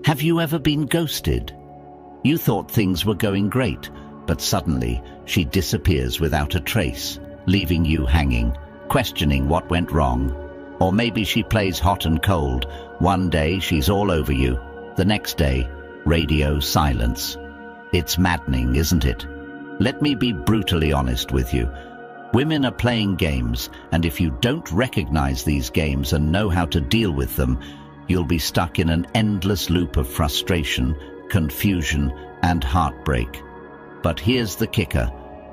Have you ever been ghosted? You thought things were going great, but suddenly she disappears without a trace, leaving you hanging, questioning what went wrong. Or maybe she plays hot and cold. One day she's all over you. The next day, radio silence. It's maddening, isn't it? Let me be brutally honest with you. Women are playing games, and if you don't recognize these games and know how to deal with them, you'll be stuck in an endless loop of frustration, confusion, and heartbreak. But here's the kicker.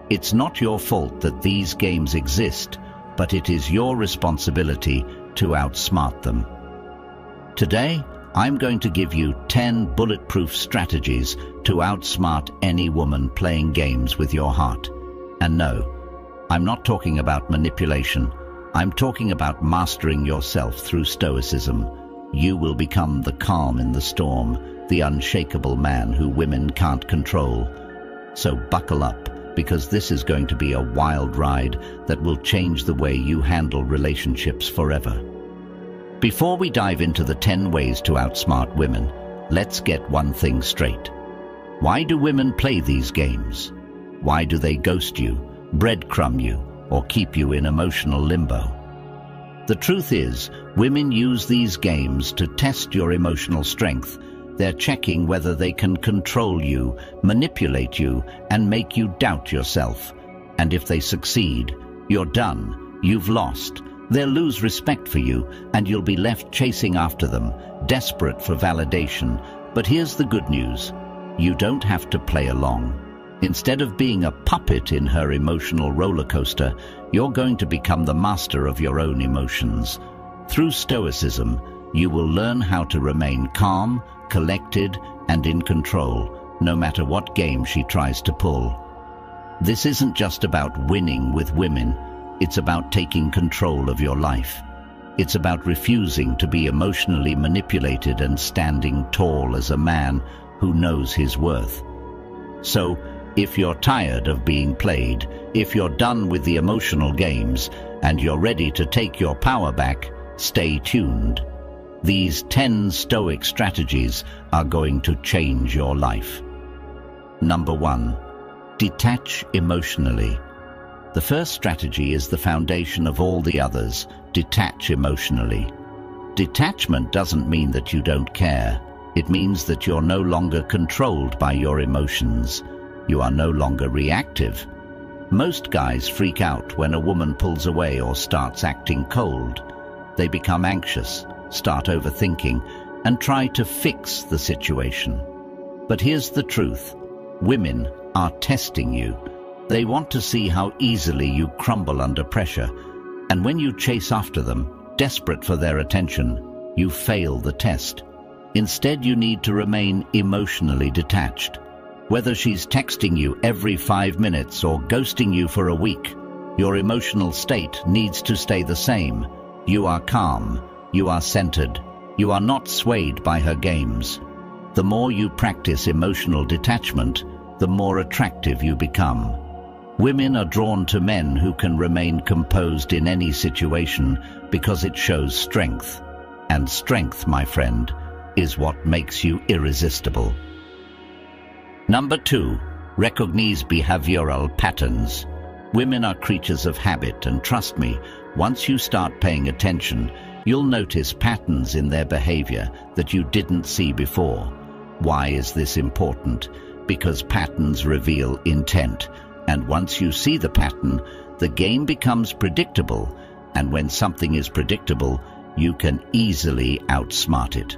It's not your fault that these games exist, but it is your responsibility to outsmart them. Today, I'm going to give you 10 bulletproof strategies to outsmart any woman playing games with your heart. And no, I'm not talking about manipulation. I'm talking about mastering yourself through Stoicism. You will become the calm in the storm, the unshakable man who women can't control. So buckle up, because this is going to be a wild ride that will change the way you handle relationships forever. Before we dive into the 10 ways to outsmart women, let's get one thing straight. Why do women play these games? Why do they ghost you, breadcrumb you, or keep you in emotional limbo? The truth is, women use these games to test your emotional strength. They're checking whether they can control you, manipulate you, and make you doubt yourself. And if they succeed, you're done. You've lost. They'll lose respect for you, and you'll be left chasing after them, desperate for validation. But here's the good news. You don't have to play along. Instead of being a puppet in her emotional roller coaster, you're going to become the master of your own emotions. Through Stoicism, you will learn how to remain calm, collected, and in control, no matter what game she tries to pull. This isn't just about winning with women. It's about taking control of your life. It's about refusing to be emotionally manipulated and standing tall as a man who knows his worth. So, if you're tired of being played, if you're done with the emotional games, and you're ready to take your power back, stay tuned. These 10 Stoic strategies are going to change your life. Number 1. Detach emotionally. The first strategy is the foundation of all the others. Detach emotionally. Detachment doesn't mean that you don't care. It means that you're no longer controlled by your emotions. You are no longer reactive. Most guys freak out when a woman pulls away or starts acting cold. They become anxious, start overthinking, and try to fix the situation. But here's the truth. Women are testing you. They want to see how easily you crumble under pressure. And when you chase after them, desperate for their attention, you fail the test. Instead, you need to remain emotionally detached. Whether she's texting you every 5 minutes or ghosting you for a week, your emotional state needs to stay the same. You are calm. You are centered. You are not swayed by her games. The more you practice emotional detachment, the more attractive you become. Women are drawn to men who can remain composed in any situation because it shows strength. And strength, my friend, is what makes you irresistible. Number 2, recognize behavioral patterns. Women are creatures of habit, and trust me, once you start paying attention, you'll notice patterns in their behavior that you didn't see before. Why is this important? Because patterns reveal intent, and once you see the pattern, the game becomes predictable, and when something is predictable, you can easily outsmart it.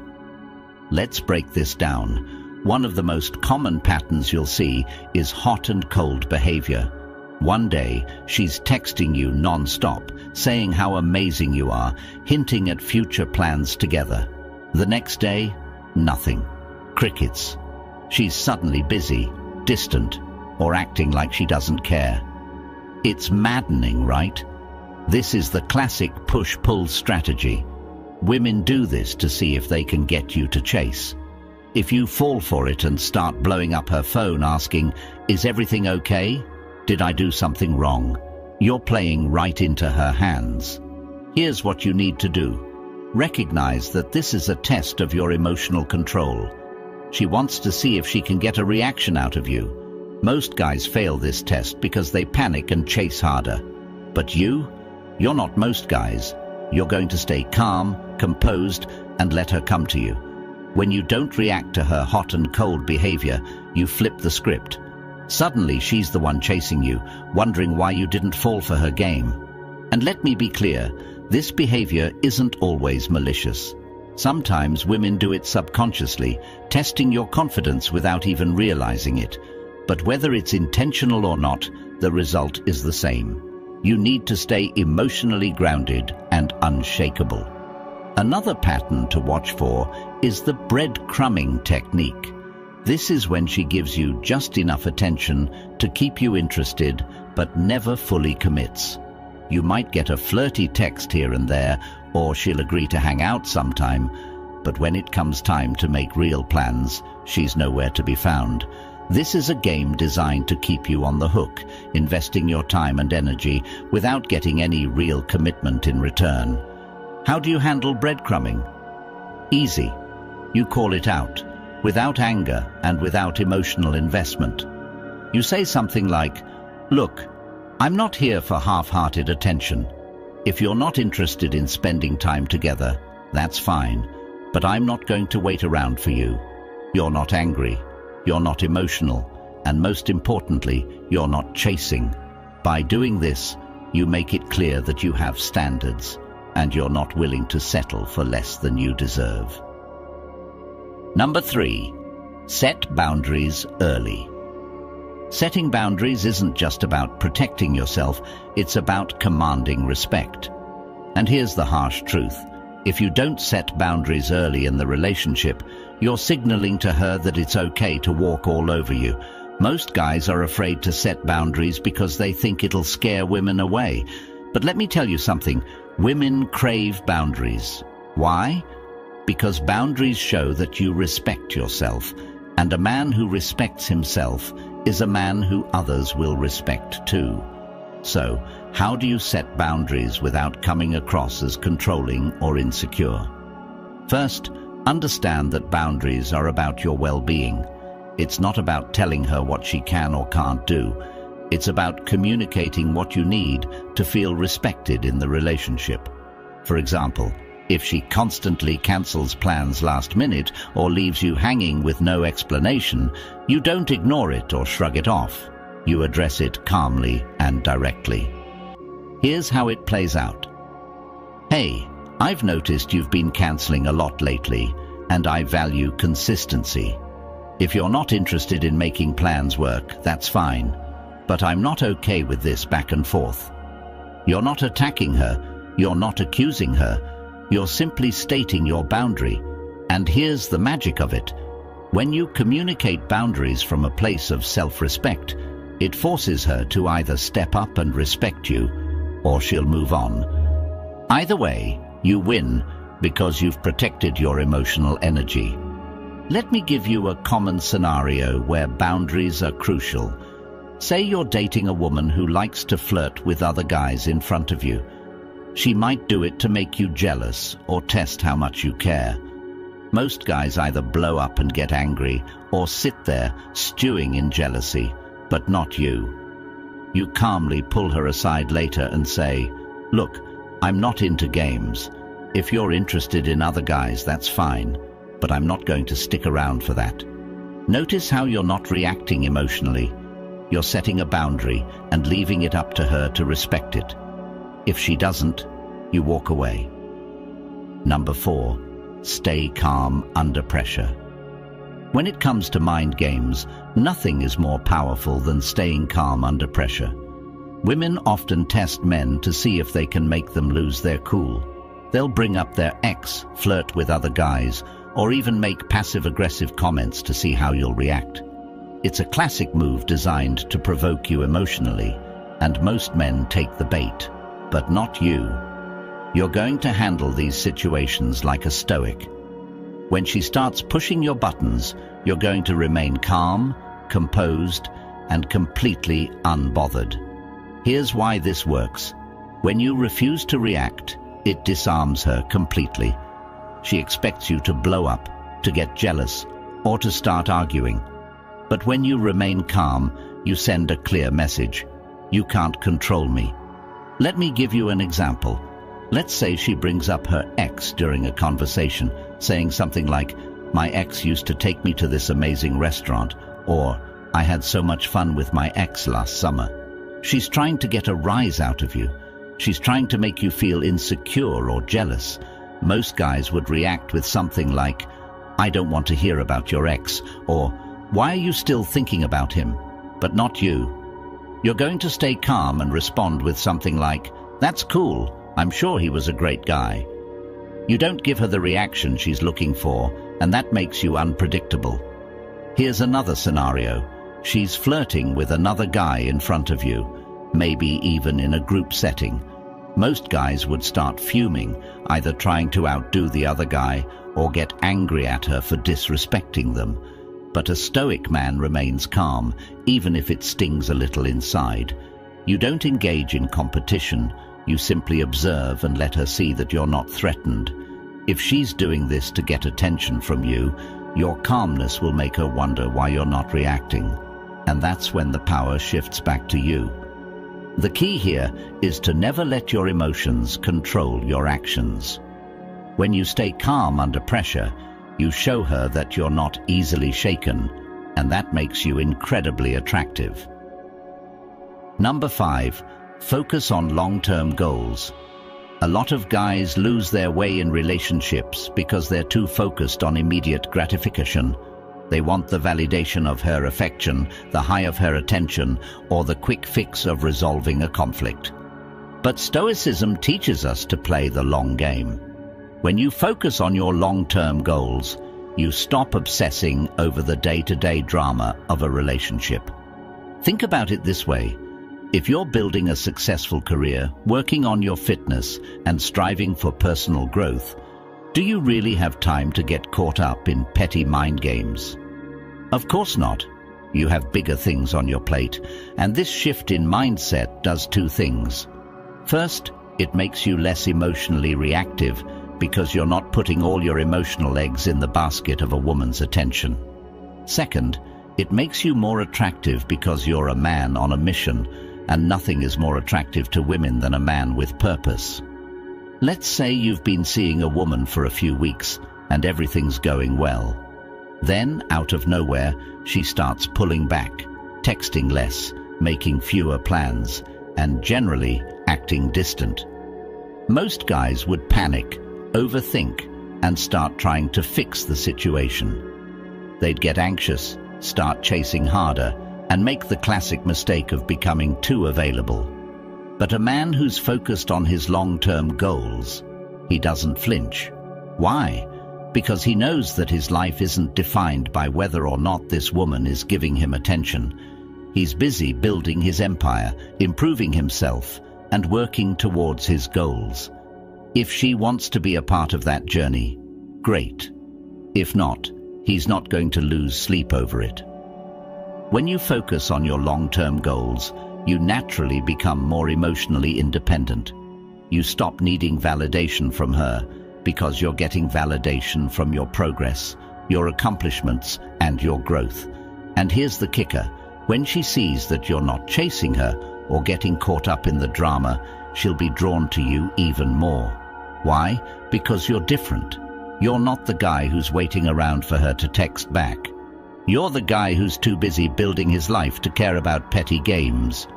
Let's break this down. One of the most common patterns you'll see is hot and cold behavior. One day, she's texting you non-stop, saying how amazing you are, hinting at future plans together. The next day, nothing. Crickets. She's suddenly busy, distant, or acting like she doesn't care. It's maddening, right? This is the classic push-pull strategy. Women do this to see if they can get you to chase. If you fall for it and start blowing up her phone asking, "Is everything okay? Did I do something wrong?" you're playing right into her hands. Here's what you need to do. Recognize that this is a test of your emotional control. She wants to see if she can get a reaction out of you. Most guys fail this test because they panic and chase harder. But you're not most guys. You're going to stay calm, composed, and let her come to you. When you don't react to her hot and cold behavior, you flip the script. Suddenly, she's the one chasing you, wondering why you didn't fall for her game. And let me be clear, this behavior isn't always malicious. Sometimes women do it subconsciously, testing your confidence without even realizing it. But whether it's intentional or not, the result is the same. You need to stay emotionally grounded and unshakable. Another pattern to watch for is the breadcrumbing technique. This is when she gives you just enough attention to keep you interested, but never fully commits. You might get a flirty text here and there, or she'll agree to hang out sometime, but when it comes time to make real plans, she's nowhere to be found. This is a game designed to keep you on the hook, investing your time and energy without getting any real commitment in return. How do you handle breadcrumbing? Easy. You call it out, without anger and without emotional investment. You say something like, "Look, I'm not here for half-hearted attention. If you're not interested in spending time together, that's fine, but I'm not going to wait around for you. You're not angry, you're not emotional, and most importantly, you're not chasing. By doing this, you make it clear that you have standards, and you're not willing to settle for less than you deserve." Number 3, set boundaries early. Setting boundaries isn't just about protecting yourself, it's about commanding respect. And here's the harsh truth. If you don't set boundaries early in the relationship, you're signaling to her that it's okay to walk all over you. Most guys are afraid to set boundaries because they think it'll scare women away. But let me tell you something, women crave boundaries. Why? Because boundaries show that you respect yourself, and a man who respects himself is a man who others will respect too. So, how do you set boundaries without coming across as controlling or insecure? First, understand that boundaries are about your well-being. It's not about telling her what she can or can't do. It's about communicating what you need to feel respected in the relationship. For example, if she constantly cancels plans last minute or leaves you hanging with no explanation, you don't ignore it or shrug it off. You address it calmly and directly. Here's how it plays out. "Hey, I've noticed you've been canceling a lot lately, and I value consistency. If you're not interested in making plans work, that's fine. But I'm not okay with this back and forth." You're not attacking her, you're not accusing her, you're simply stating your boundary. And here's the magic of it. When you communicate boundaries from a place of self-respect, it forces her to either step up and respect you, or she'll move on. Either way, you win because you've protected your emotional energy. Let me give you a common scenario where boundaries are crucial. Say you're dating a woman who likes to flirt with other guys in front of you. She might do it to make you jealous or test how much you care. Most guys either blow up and get angry or sit there stewing in jealousy, but not you. You calmly pull her aside later and say, "Look, I'm not into games. If you're interested in other guys, that's fine, but I'm not going to stick around for that." Notice how you're not reacting emotionally. You're setting a boundary and leaving it up to her to respect it. If she doesn't, you walk away. Number 4, stay calm under pressure. When it comes to mind games, nothing is more powerful than staying calm under pressure. Women often test men to see if they can make them lose their cool. They'll bring up their ex, flirt with other guys, or even make passive-aggressive comments to see how you'll react. It's a classic move designed to provoke you emotionally, and most men take the bait, but not you. You're going to handle these situations like a Stoic. When she starts pushing your buttons, you're going to remain calm, composed, and completely unbothered. Here's why this works. When you refuse to react, it disarms her completely. She expects you to blow up, to get jealous, or to start arguing. But when you remain calm, you send a clear message. You can't control me. Let me give you an example. Let's say she brings up her ex during a conversation, saying something like, "My ex used to take me to this amazing restaurant," or "I had so much fun with my ex last summer." She's trying to get a rise out of you. She's trying to make you feel insecure or jealous. Most guys would react with something like, "I don't want to hear about your ex," or "Why are you still thinking about him?" But not you. You're going to stay calm and respond with something like, "That's cool. I'm sure he was a great guy." You don't give her the reaction she's looking for, and that makes you unpredictable. Here's another scenario. She's flirting with another guy in front of you, maybe even in a group setting. Most guys would start fuming, either trying to outdo the other guy or get angry at her for disrespecting them. But a Stoic man remains calm, even if it stings a little inside. You don't engage in competition. You simply observe and let her see that you're not threatened. If she's doing this to get attention from you, your calmness will make her wonder why you're not reacting. And that's when the power shifts back to you. The key here is to never let your emotions control your actions. When you stay calm under pressure, you show her that you're not easily shaken, and that makes you incredibly attractive. Number 5, focus on long-term goals. A lot of guys lose their way in relationships because they're too focused on immediate gratification. They want the validation of her affection, the high of her attention, or the quick fix of resolving a conflict. But Stoicism teaches us to play the long game. When you focus on your long-term goals, you stop obsessing over the day-to-day drama of a relationship. Think about it this way. If you're building a successful career, working on your fitness, and striving for personal growth, do you really have time to get caught up in petty mind games? Of course not. You have bigger things on your plate, and this shift in mindset does two things. First, it makes you less emotionally reactive because you're not putting all your emotional eggs in the basket of a woman's attention. Second, it makes you more attractive because you're a man on a mission, and nothing is more attractive to women than a man with purpose. Let's say you've been seeing a woman for a few weeks and everything's going well. Then, out of nowhere, she starts pulling back, texting less, making fewer plans, and generally acting distant. Most guys would panic, overthink, and start trying to fix the situation. They'd get anxious, start chasing harder, and make the classic mistake of becoming too available. But a man who's focused on his long-term goals, he doesn't flinch. Why? Because he knows that his life isn't defined by whether or not this woman is giving him attention. He's busy building his empire, improving himself, and working towards his goals. If she wants to be a part of that journey, great. If not, he's not going to lose sleep over it. When you focus on your long-term goals, you naturally become more emotionally independent. You stop needing validation from her because you're getting validation from your progress, your accomplishments, and your growth. And here's the kicker. When she sees that you're not chasing her or getting caught up in the drama, she'll be drawn to you even more. Why? Because you're different. You're not the guy who's waiting around for her to text back. You're the guy who's too busy building his life to care about petty games.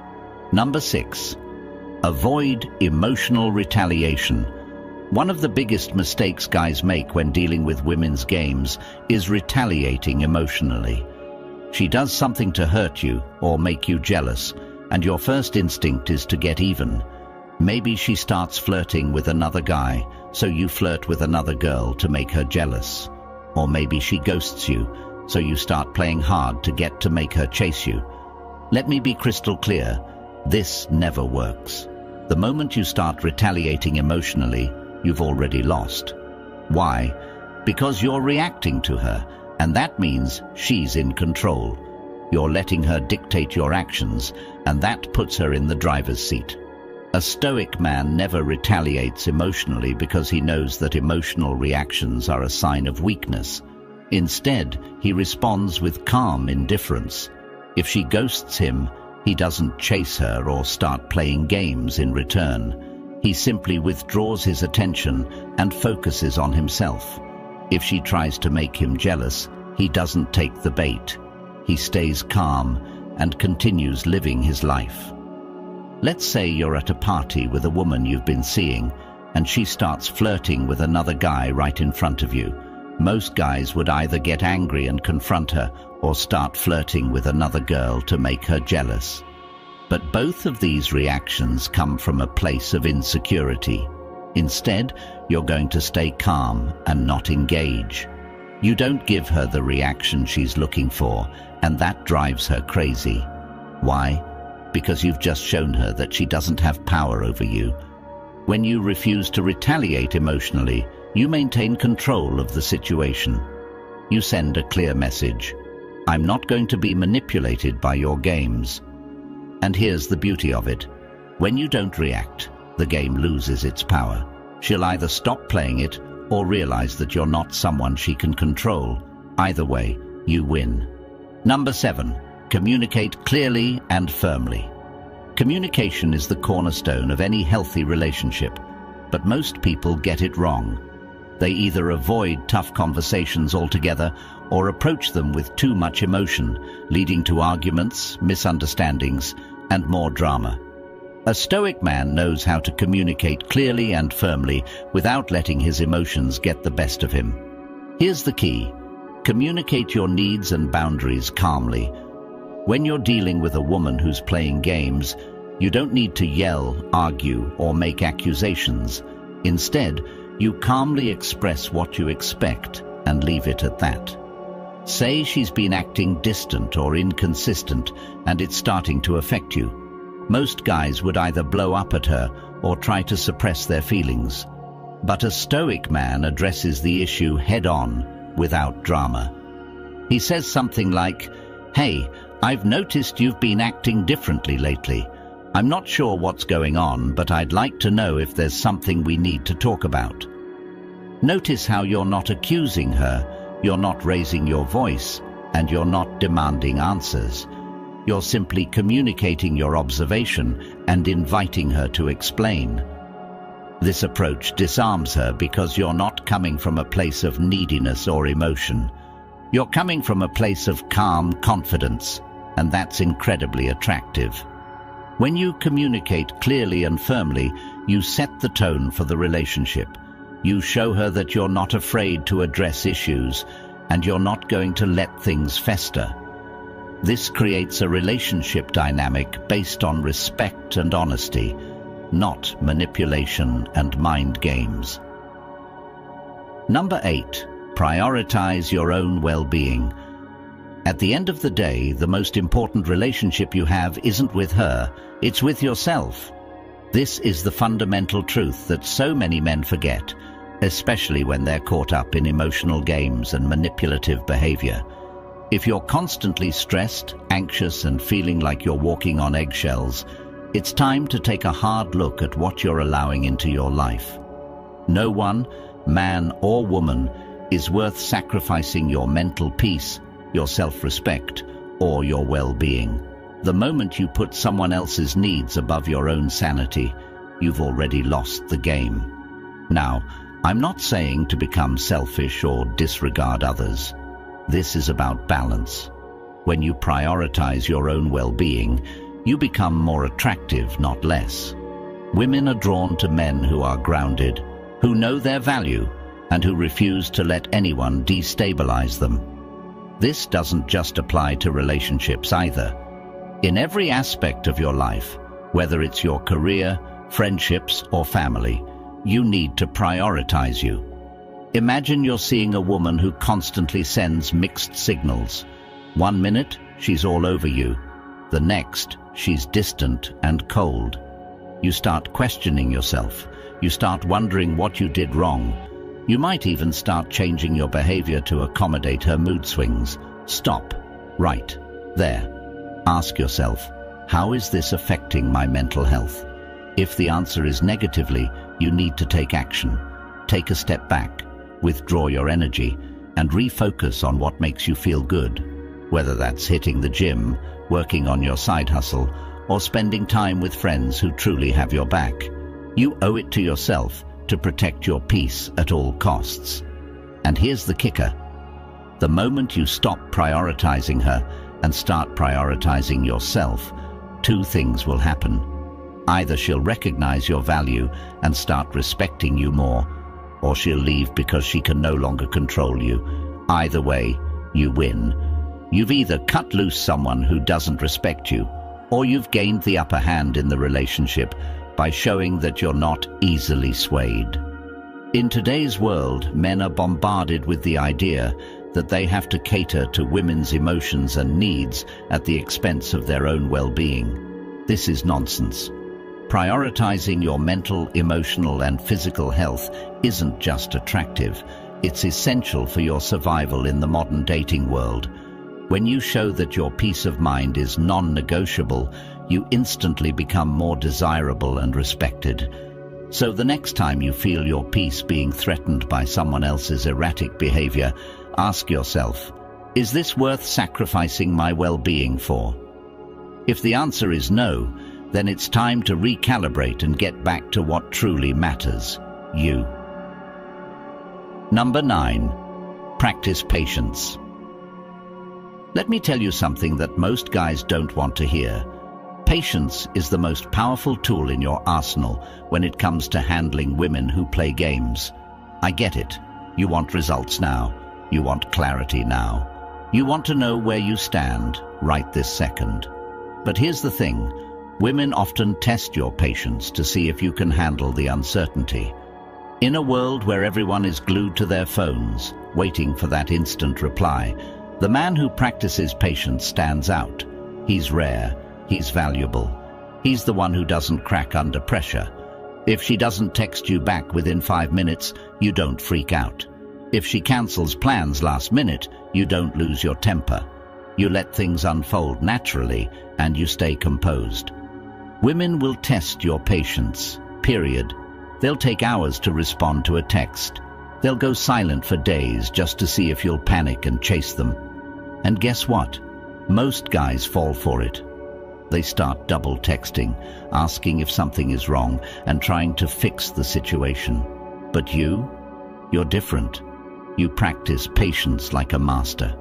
Number 6. Avoid emotional retaliation. One of the biggest mistakes guys make when dealing with women's games is retaliating emotionally. She does something to hurt you or make you jealous, and your first instinct is to get even. Maybe she starts flirting with another guy, so you flirt with another girl to make her jealous. Or maybe she ghosts you, so you start playing hard to make her chase you. Let me be crystal clear. This never works. The moment you start retaliating emotionally, you've already lost. Why? Because you're reacting to her, and that means she's in control. You're letting her dictate your actions, and that puts her in the driver's seat. A Stoic man never retaliates emotionally because he knows that emotional reactions are a sign of weakness. Instead, he responds with calm indifference. If she ghosts him, he doesn't chase her or start playing games in return. He simply withdraws his attention and focuses on himself. If she tries to make him jealous, he doesn't take the bait. He stays calm and continues living his life. Let's say you're at a party with a woman you've been seeing, and she starts flirting with another guy right in front of you. Most guys would either get angry and confront her or start flirting with another girl to make her jealous. But both of these reactions come from a place of insecurity. Instead, you're going to stay calm and not engage. You don't give her the reaction she's looking for, and that drives her crazy. Why? Because you've just shown her that she doesn't have power over you. When you refuse to retaliate emotionally, you maintain control of the situation. You send a clear message: I'm not going to be manipulated by your games. And here's the beauty of it. When you don't react, the game loses its power. She'll either stop playing it or realize that you're not someone she can control. Either way, you win. Number 7. Communicate clearly and firmly. Communication is the cornerstone of any healthy relationship, but most people get it wrong. They either avoid tough conversations altogether or approach them with too much emotion, leading to arguments, misunderstandings, and more drama. A Stoic man knows how to communicate clearly and firmly without letting his emotions get the best of him. Here's the key: communicate your needs and boundaries calmly. When you're dealing with a woman who's playing games, you don't need to yell, argue, or make accusations. Instead, you calmly express what you expect and leave it at that. Say she's been acting distant or inconsistent and it's starting to affect you. Most guys would either blow up at her or try to suppress their feelings. But a Stoic man addresses the issue head-on, without drama. He says something like, "Hey, I've noticed you've been acting differently lately. I'm not sure what's going on, but I'd like to know if there's something we need to talk about." Notice how you're not accusing her, you're not raising your voice, and you're not demanding answers. You're simply communicating your observation and inviting her to explain. This approach disarms her because you're not coming from a place of neediness or emotion. You're coming from a place of calm confidence, and that's incredibly attractive. When you communicate clearly and firmly, you set the tone for the relationship. You show her that you're not afraid to address issues, and you're not going to let things fester. This creates a relationship dynamic based on respect and honesty, not manipulation and mind games. Number 8. Prioritize your own well-being. At the end of the day, the most important relationship you have isn't with her, it's with yourself. This is the fundamental truth that so many men forget, especially when they're caught up in emotional games and manipulative behavior. If you're constantly stressed, anxious, and feeling like you're walking on eggshells, it's time to take a hard look at what you're allowing into your life. No one, man or woman, is worth sacrificing your mental peace, your self-respect, or your well-being. The moment you put someone else's needs above your own sanity, you've already lost the game. Now, I'm not saying to become selfish or disregard others. This is about balance. When you prioritize your own well-being, you become more attractive, not less. Women are drawn to men who are grounded, who know their value, and who refuse to let anyone destabilize them. This doesn't just apply to relationships either. In every aspect of your life, whether it's your career, friendships, or family, you need to prioritize you. Imagine you're seeing a woman who constantly sends mixed signals. 1 minute, she's all over you. The next, she's distant and cold. You start questioning yourself. You start wondering what you did wrong. You might even start changing your behavior to accommodate her mood swings. Stop. Right. There. Ask yourself, how is this affecting my mental health? If the answer is negatively, you need to take action. Take a step back, withdraw your energy, and refocus on what makes you feel good, whether that's hitting the gym, working on your side hustle, or spending time with friends who truly have your back. You owe it to yourself to protect your peace at all costs. And here's the kicker. The moment you stop prioritizing her and start prioritizing yourself, two things will happen. Either she'll recognize your value and start respecting you more, or she'll leave because she can no longer control you. Either way, you win. You've either cut loose someone who doesn't respect you, or you've gained the upper hand in the relationship by showing that you're not easily swayed. In today's world, men are bombarded with the idea that they have to cater to women's emotions and needs at the expense of their own well-being. This is nonsense. Prioritizing your mental, emotional, and physical health isn't just attractive, it's essential for your survival in the modern dating world. When you show that your peace of mind is non-negotiable, you instantly become more desirable and respected. So the next time you feel your peace being threatened by someone else's erratic behavior, ask yourself, is this worth sacrificing my well-being for? If the answer is no, then it's time to recalibrate and get back to what truly matters, you. Number 9. Practice patience. Let me tell you something that most guys don't want to hear. Patience is the most powerful tool in your arsenal when it comes to handling women who play games. I get it. You want results now. You want clarity now. You want to know where you stand right this second. But here's the thing. Women often test your patience to see if you can handle the uncertainty. In a world where everyone is glued to their phones, waiting for that instant reply, the man who practices patience stands out. He's rare. He's valuable. He's the one who doesn't crack under pressure. If she doesn't text you back within 5 minutes, you don't freak out. If she cancels plans last minute, you don't lose your temper. You let things unfold naturally, and you stay composed. Women will test your patience, period. They'll take hours to respond to a text. They'll go silent for days just to see if you'll panic and chase them. And guess what? Most guys fall for it. They start double texting, asking if something is wrong and trying to fix the situation. But you're different. You practice patience like a master.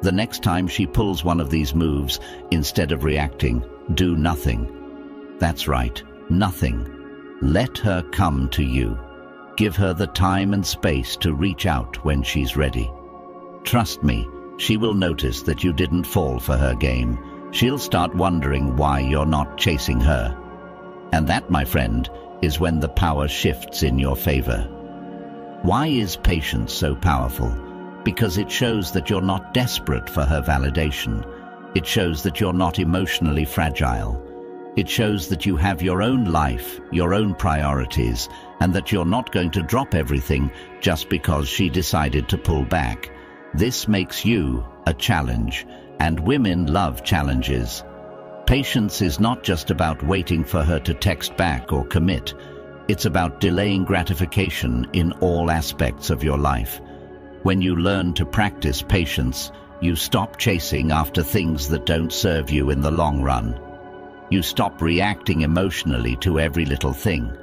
The next time she pulls one of these moves, instead of reacting, do nothing. That's right, nothing. Let her come to you. Give her the time and space to reach out when she's ready. Trust me, she will notice that you didn't fall for her game. She'll start wondering why you're not chasing her. And that, my friend, is when the power shifts in your favor. Why is patience so powerful? Because it shows that you're not desperate for her validation. It shows that you're not emotionally fragile. It shows that you have your own life, your own priorities, and that you're not going to drop everything just because she decided to pull back. This makes you a challenge. And women love challenges. Patience is not just about waiting for her to text back or commit. It's about delaying gratification in all aspects of your life. When you learn to practice patience, you stop chasing after things that don't serve you in the long run. You stop reacting emotionally to every little thing.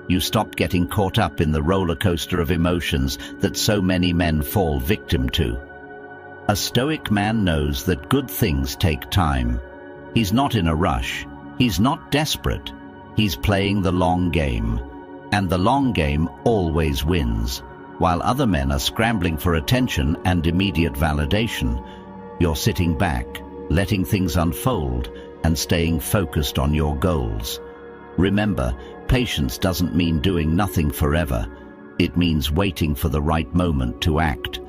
You stop getting caught up in the roller coaster of emotions that so many men fall victim to. A Stoic man knows that good things take time. He's not in a rush. He's not desperate. He's playing the long game. And the long game always wins. While other men are scrambling for attention and immediate validation, you're sitting back, letting things unfold, and staying focused on your goals. Remember, patience doesn't mean doing nothing forever. It means waiting for the right moment to act.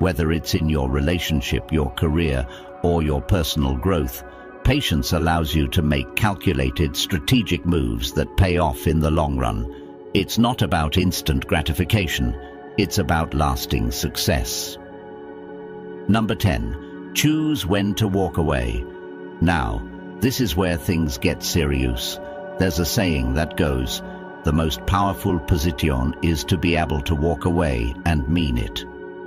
Whether it's in your relationship, your career, or your personal growth, patience allows you to make calculated, strategic moves that pay off in the long run. It's not about instant gratification. It's about lasting success. Number 10. Choose when to walk away. Now, this is where things get serious. There's a saying that goes, the most powerful position is to be able to walk away and mean it.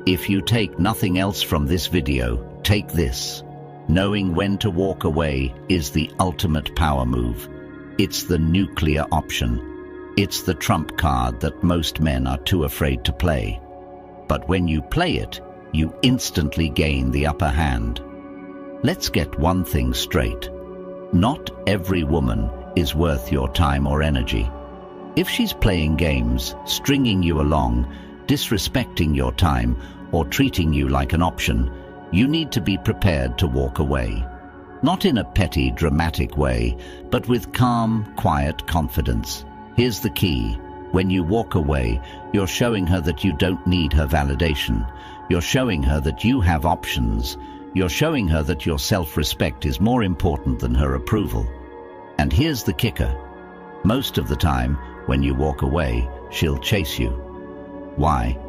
If you take nothing else from this video, take this. Knowing when to walk away is the ultimate power move. It's the nuclear option. It's the trump card that most men are too afraid to play. But when you play it, you instantly gain the upper hand. Let's get one thing straight. Not every woman is worth your time or energy. If she's playing games, stringing you along, disrespecting your time, or treating you like an option, you need to be prepared to walk away. Not in a petty, dramatic way, but with calm, quiet confidence. Here's the key. When you walk away, you're showing her that you don't need her validation. You're showing her that you have options. You're showing her that your self-respect is more important than her approval. And here's the kicker. Most of the time, when you walk away, she'll chase you. Why?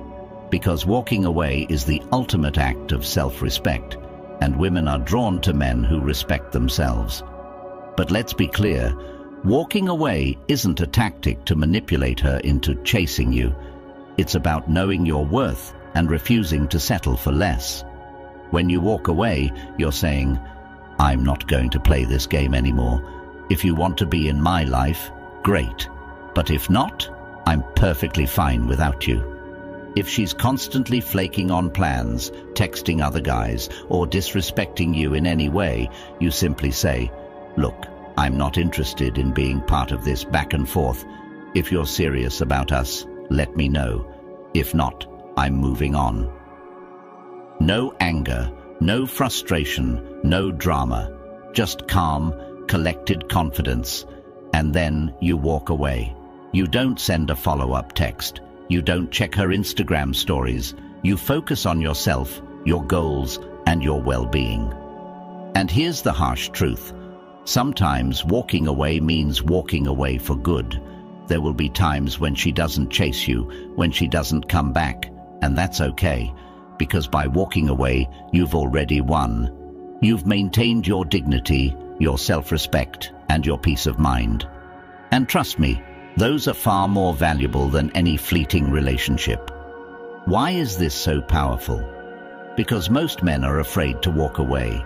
Because walking away is the ultimate act of self-respect, and women are drawn to men who respect themselves. But let's be clear, walking away isn't a tactic to manipulate her into chasing you. It's about knowing your worth and refusing to settle for less. When you walk away, you're saying, I'm not going to play this game anymore. If you want to be in my life, great. But if not, I'm perfectly fine without you. If she's constantly flaking on plans, texting other guys, or disrespecting you in any way, you simply say, look, I'm not interested in being part of this back and forth. If you're serious about us, let me know. If not, I'm moving on. No anger, no frustration, no drama, just calm, collected confidence. And then you walk away. You don't send a follow-up text. You don't check her Instagram stories. You focus on yourself, your goals, and your well-being. And here's the harsh truth. Sometimes walking away means walking away for good. There will be times when she doesn't chase you, when she doesn't come back, and that's okay, because by walking away, you've already won. You've maintained your dignity, your self-respect, and your peace of mind. And trust me, those are far more valuable than any fleeting relationship. Why is this so powerful? Because most men are afraid to walk away.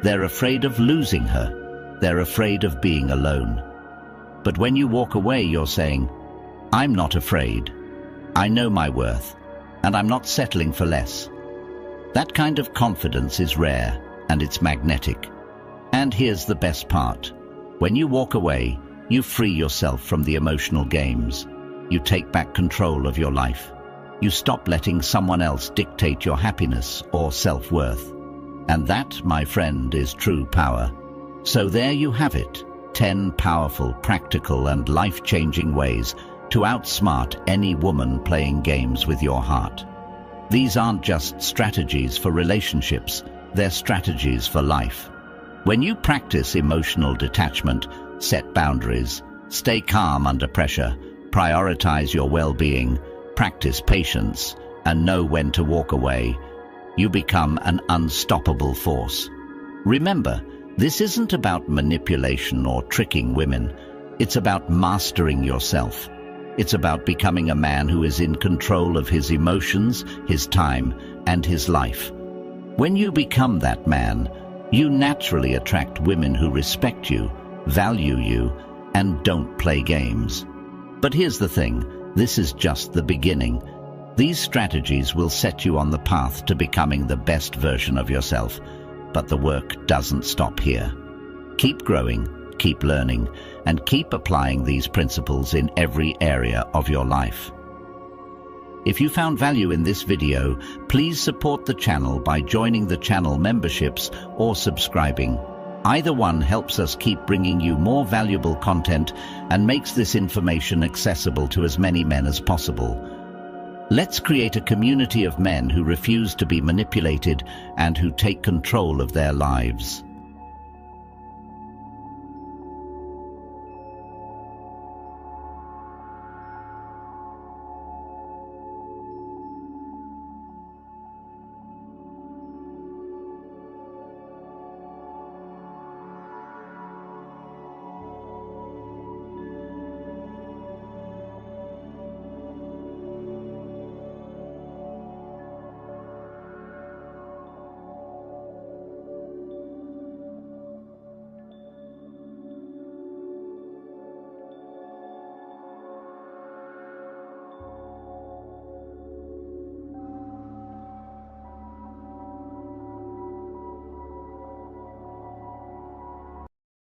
They're afraid of losing her. They're afraid of being alone. But when you walk away, you're saying, I'm not afraid. I know my worth, and I'm not settling for less. That kind of confidence is rare, and it's magnetic. And here's the best part. When you walk away, you free yourself from the emotional games. You take back control of your life. You stop letting someone else dictate your happiness or self-worth. And that, my friend, is true power. So there you have it, 10 powerful, practical, and life-changing ways to outsmart any woman playing games with your heart. These aren't just strategies for relationships, they're strategies for life. When you practice emotional detachment, set boundaries, stay calm under pressure, prioritize your well-being, practice patience, and know when to walk away, you become an unstoppable force. Remember, this isn't about manipulation or tricking women. It's about mastering yourself. It's about becoming a man who is in control of his emotions, his time, and his life. When you become that man, you naturally attract women who respect you, value you, and don't play games. But here's the thing, this is just the beginning. These strategies will set you on the path to becoming the best version of yourself, but the work doesn't stop here. Keep growing, keep learning, and keep applying these principles in every area of your life. If you found value in this video, please support the channel by joining the channel memberships or subscribing. Either one helps us keep bringing you more valuable content and makes this information accessible to as many men as possible. Let's create a community of men who refuse to be manipulated and who take control of their lives.